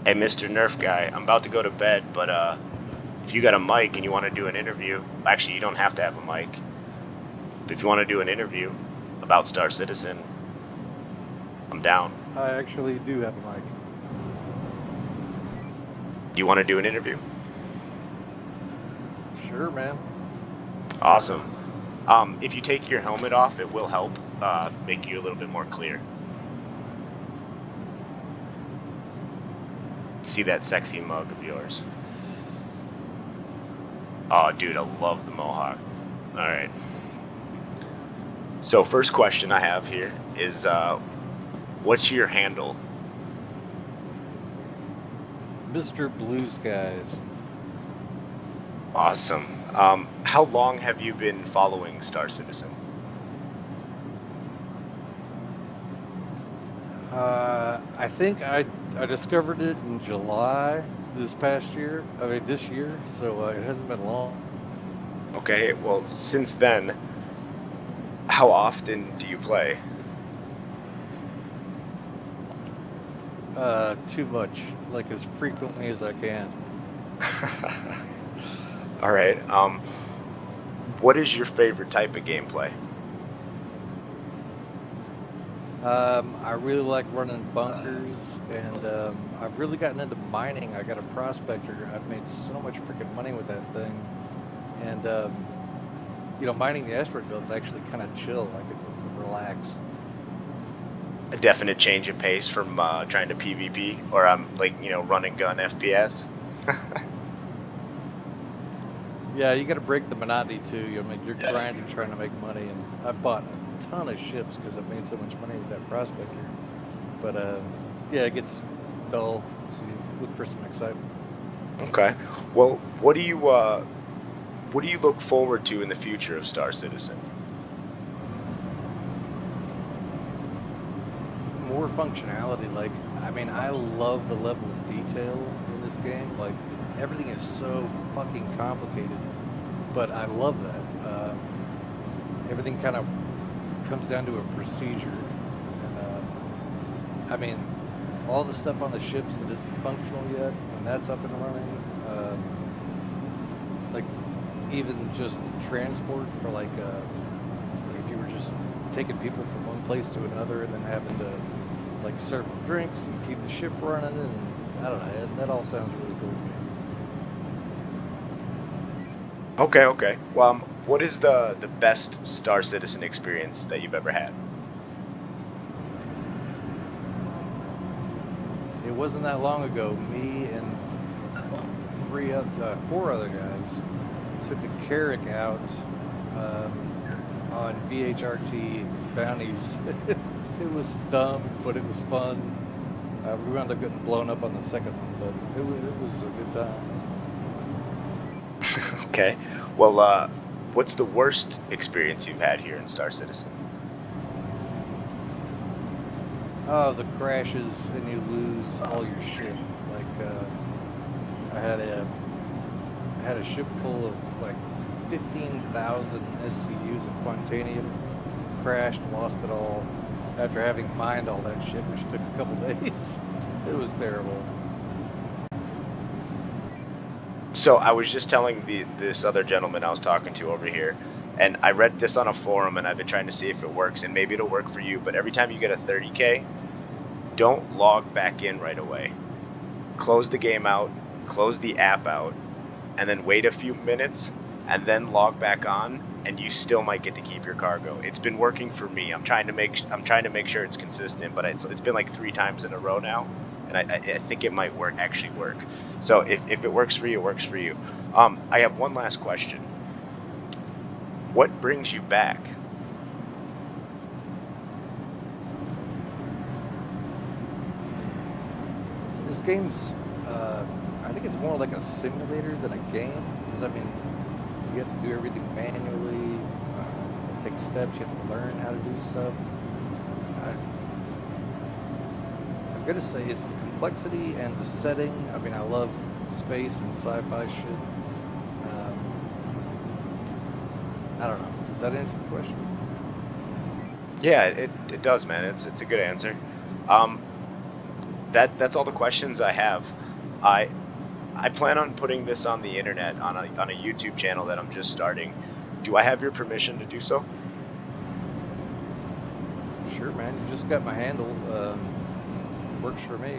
Hey, Mr. Nerf guy, I'm about to go to bed, but if you got a mic and you want to do an interview, actually you don't have to have a mic. But if you want to do an interview about Star Citizen, I'm down. I actually do have a mic. Do you want to do an interview? Sure, man. Awesome. If you take your helmet off, it will help make you a little bit more clear. See that sexy mug of yours? Oh, dude, I love the mohawk. All right. So first question I have here is, what's your handle? Mr. Blue Skies. Awesome. How long have you been following Star Citizen? I think I discovered it in July this past year. I mean, this year, so it hasn't been long. Okay, well, since then, how often do you play? Too much, like as frequently as I can. All right. What is your favorite type of gameplay? I really like running bunkers, and I've really gotten into mining. I got a prospector. I've made so much freaking money with that thing, and mining the asteroid belt's actually kind of chill. Like it's relaxed. A definite change of pace from trying to PvP, or run and gun FPS. Yeah, you got to break the monotony too. I mean, you're grinding trying to make money, and I bought a ton of ships because I've made so much money with that prospector. But yeah, it gets dull, so you look for some excitement. Okay. Well, what do you look forward to in the future of Star Citizen? More functionality. Like, I mean, I love the level of detail in this game. Like, everything is so fucking complicated, but I love that. Everything kind of comes down to a procedure, and I mean, all the stuff on the ships that isn't functional yet, when that's up and running, like even just transport for like if you were just taking people from one place to another and then having to like serve them drinks and keep the ship running, and I don't know, that all sounds really cool to me. Okay, okay. Well, what is the best Star Citizen experience that you've ever had? It wasn't that long ago, me and four other guys took a Carrack out um, on VHRT bounties. It was dumb, but it was fun. We wound up getting blown up on the second one, but it was a good time. Okay. Well, what's the worst experience you've had here in Star Citizen? Oh, the crashes and you lose all your shit. Like I had a I had a ship full of like 15,000 SCUs of Quantanium. Crashed, lost it all. After having mined all that shit, which took a couple days. It was terrible. So I was just telling this other gentleman I was talking to over here, and I read this on a forum, and I've been trying to see if it works, and maybe it'll work for you. But every time you get a 30K, don't log back in right away. Close the game out, close the app out, and then wait a few minutes, and then log back on, and you still might get to keep your cargo. It's been working for me. I'm trying to make sure it's consistent, but it's been like 3 times in a row now, and I think it might actually work. So if it works for you, it works for you. I have one last question. What brings you back? This game's, I think it's more like a simulator than a game. Because, I mean, you have to do everything manually. It takes steps. You have to learn how to do stuff. I, I'm going to say it's the complexity and the setting. I mean, I love space and sci-fi shit. Um, I don't know. Does that answer the question? Yeah, it does, man. It's a good answer. that's all the questions I have. I I plan on putting this on the internet on a YouTube channel that I'm just starting. Do I have your permission to do so? Sure, man. You just got my handle. Works for me.